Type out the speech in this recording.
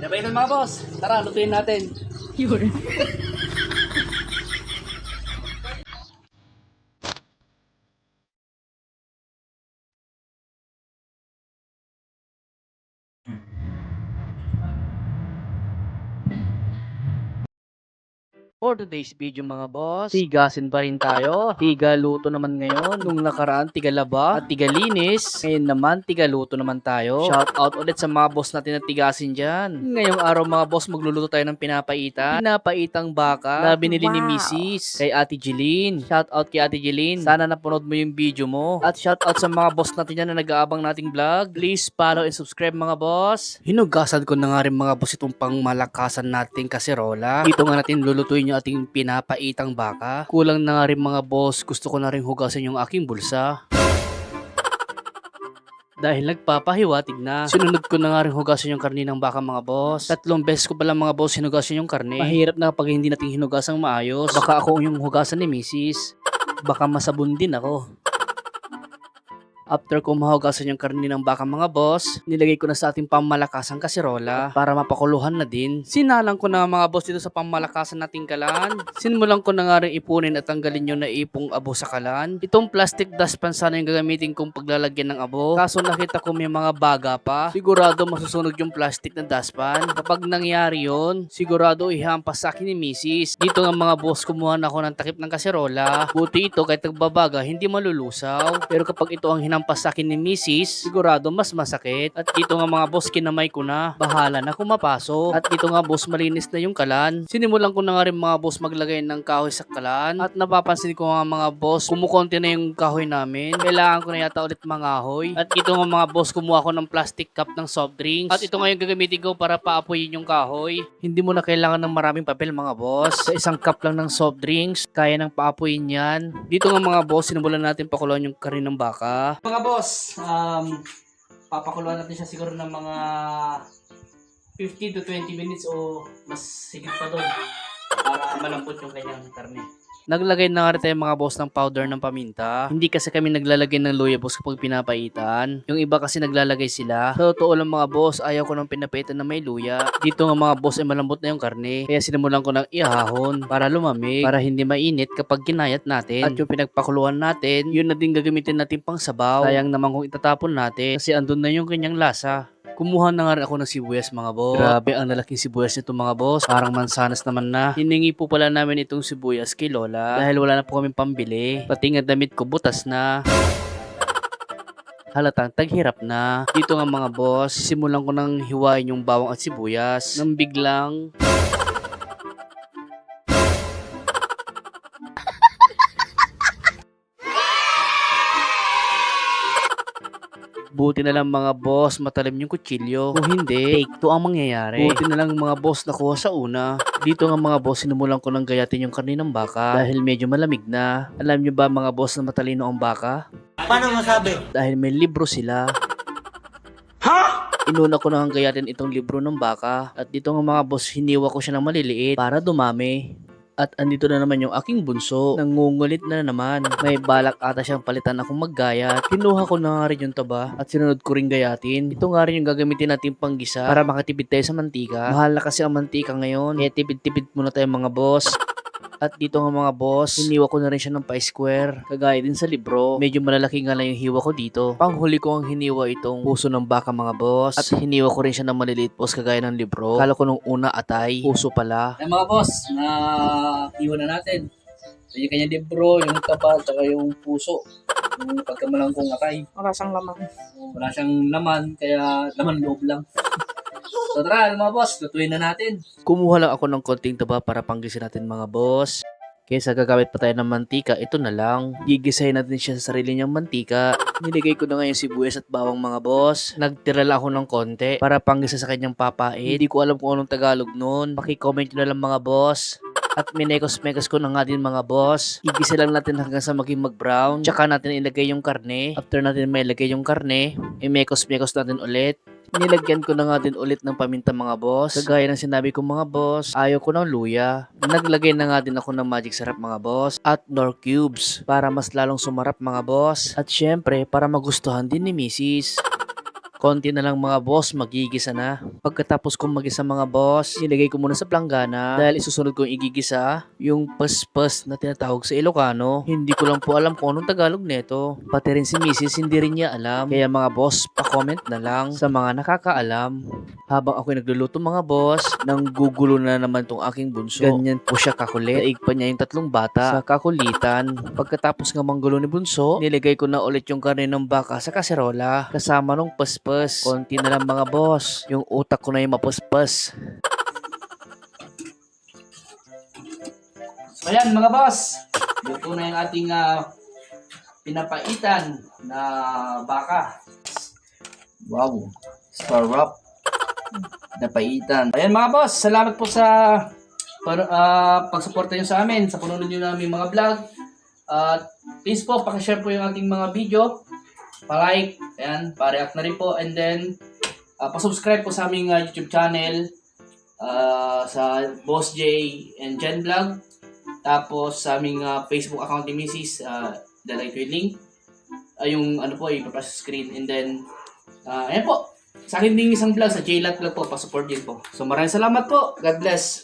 Sabay na mga boss. Tara, lutuin natin. Yun. For today's video mga boss, tigasin pa rin tayo. Tiga luto naman ngayon. Nung nakaraan, tiga laba at tiga linis. Ngayon naman, tiga luto naman tayo. Shout out ulit sa mga boss natin na tigasin dyan. Ngayong araw mga boss, magluluto tayo ng pinapaitan. Pinapaitang baka na binili ni Mrs. Kay Ate Jeline. Shout out kay Ate Jeline. Sana napanood mo yung video mo. At shout out sa mga boss natin dyan na nag-aabang nating vlog. Please follow and subscribe mga boss. Hinugasan ko na nga rin mga boss itong pangmalakasan nating kaserola. Dito nga natin lulutuin yung ating pinapaitang baka. Kulang na nga rin mga boss, gusto ko na rin hugasan yung aking bulsa. Dahil nagpapahiwatig na. Sinunod ko na nga rin hugasan yung karne ng baka mga boss. 3 beses ko pala mga boss hinugasan yung karne. Mahirap na kapag hindi natin hinugasang maayos. Baka ako yung hugasan ni Mrs. Baka masabon din ako. After ko mahugasan yung karne ng baka mga boss, nilagay ko na sa ating pangmalakasang kaserola para mapakuluhan na din. Sinalang ko na mga boss dito sa pangmalakasan nating kalan. Sinmulan ko na nga rin ipunin at tanggalin yung naipong abo sa kalan. Itong plastic dustpan sana yung gagamitin kong paglalagyan ng abo. Kaso nakita ko may mga baga pa. Sigurado masusunog yung plastic na dustpan. Kapag nangyari yon, sigurado ihampas sa akin ni Mrs. Dito nga mga boss, kumuha na ako ng takip ng kaserola. Buti ito kahit nagbabaga, hindi malulusaw. Pero kapag ito ang hinampas sa akin ni Mrs., sigurado mas masakit. At dito nga mga boss, kinamay ko na. Bahala na kung mapasok. At dito nga boss, malinis na yung kalan. Sinimulan ko na nga rin mga boss maglagay ng kahoy sa kalan. At napapansin ko nga mga boss, kumukonti na yung kahoy namin. Kailangan ko na yata ulit mangahoy. At dito nga mga boss, kumuha ko ng plastic cup ng soft drinks. At ito nga yung gagamitin ko para paapoyin yung kahoy. Hindi mo na kailangan ng maraming papel mga boss. Sa isang cup lang ng soft drinks, kaya nang paapoyin yan. Dito nga mga boss, sinimulan natin pakuluan yung karne ng baka. Mga boss, papakuluan natin siya siguro ng mga 15 to 20 minutes o mas sigit pa doon para malambot yung kanyang karne. Naglagay na nga rin tayo mga boss ng powder ng paminta. Hindi kasi kami naglalagay ng luya boss kapag pinapaitan. Yung iba kasi naglalagay sila. Sa totoo lang mga boss, ayaw ko ng pinapaitan na may luya. Dito nga mga boss ay malambot na yung karne. Kaya sinimulan ko ng ihahon para lumamig, para hindi mainit kapag kinayat natin. At yung pinagpakuluan natin, yun na din gagamitin natin pang sabaw. Sayang naman kung itatapon natin kasi andun na yung kanyang lasa. Kumuha na nga rin ako ng sibuyas mga boss. Grabe ang lalaking sibuyas nito mga boss. Parang mansanas naman na. Hiningi po pala namin itong sibuyas kay Lola. Dahil wala na po kami pambili. Pati nga damit ko butas na. Halatang taghirap na. Dito nga mga boss, simulan ko nang hiwain yung bawang at sibuyas. Nang biglang buti na lang mga boss, matalim yung kutsilyo. Kung hindi, take 2 ang mangyayari. Buti na lang mga boss, nakuha sa una. Dito nga mga boss, sinumulan ko ng gayatin yung karne ng baka dahil medyo malamig na. Alam nyo ba mga boss na matalino ang baka? Paano masabi? Dahil may libro sila. Ha? Inuna ko na ang gayatin itong libro ng baka. At dito nga mga boss, hiniwa ko siya ng maliliit para dumami. At andito na naman yung aking bunso. Nangungulit na naman. May balak ata siyang palitan akong maggayat. Kinuha ko na nga rin yung taba at sinunod ko rin gayatin. Ito nga rin yung gagamitin natin panggisa para makatipid tayo sa mantika. Mahal na kasi ang mantika ngayon. Kaya tipid-tipid muna tayo mga boss. At dito nga mga boss, hiniwa ko na rin siya ng pa-square. Kagaya din sa libro, medyo malalaki nga lang yung hiwa ko dito. Panghuli ko ang hiniwa itong puso ng baka mga boss. At hiniwa ko rin siya ng maliliit boss kagaya ng libro. Kala ko nung una atay, puso pala. Ay mga boss, na iwan na natin. Yung kanya libro, yung taba, at yung puso. Yung pagkamalangkong atay. Wala siyang laman. Wala siyang laman, kaya laman loob lang. So tara mga boss, lutuin na natin. Kumuha lang ako ng konting taba para panggisin natin mga boss. Kaysa gagamit pa tayo ng mantika, ito na lang. Gigisahin natin siya sa sarili niyang mantika. Niligay ko na nga yung sibuyas at bawang mga boss. Nagtira lang ako ng konti para panggisa sa kanyang papait. Hindi ko alam kung anong Tagalog nun. Paki-comment nyo na lang mga boss. At minekos-mekos ko na nga din mga boss. Igisa lang natin hanggang sa maging mag-brown. Tsaka natin ilagay yung karne. After natin mailagay yung karne, imekos-mekos natin ulit. Nilagyan ko na nga din ulit ng paminta mga boss. Kagaya ng sinabi ko mga boss, ayaw ko ng luya. Naglagay na nga din ako ng magic sarap mga boss at nor cubes para mas lalong sumarap mga boss. At syempre para magustuhan din ni Mrs. Konti na lang mga boss, magigisa na. Pagkatapos kong magisa mga boss, nilagay ko muna sa planggana dahil isusunod kong igigisa yung paspas na tinatawag sa Ilocano. Hindi ko lang po alam kung anong Tagalog nito. Pati rin si Mrs. hindi rin niya alam. Kaya mga boss, pa-comment na lang sa mga nakakaalam. Habang ako'y nagluluto mga boss, nang gugulo na naman tong aking bunso. Ganyan po siya kakulit. Daig pa niya yung 3 bata sa kakulitan. Pagkatapos nga manggulo ni bunso, nilagay ko na ulit yung karne ng baka sa kaserola. Kasama nung paspas. Konti na lang mga boss. Yung utak ko na yung mapaspas. So ayan mga boss. Luto na yung ating pinapaitan na baka. Wow. Sarap. Napaitan. Ayan mga boss, salamat po sa pagsuporta nyo sa amin, sa panunod nyo namin mga vlog. Please po, pakishare po yung ating mga video. Pa-like, ayan, pa-react na rin po. And then, pa-subscribe po sa aming YouTube channel. Sa Boss J and Jen Vlog. Tapos sa aming Facebook account ni Mrs. Dalay ko yung link. Yung ano po, ipapas sa screen. And then, ayan po. Sa akin ding isang vlog, sa JLAT Vlog po, pa-support din po. So maraming salamat po. God bless.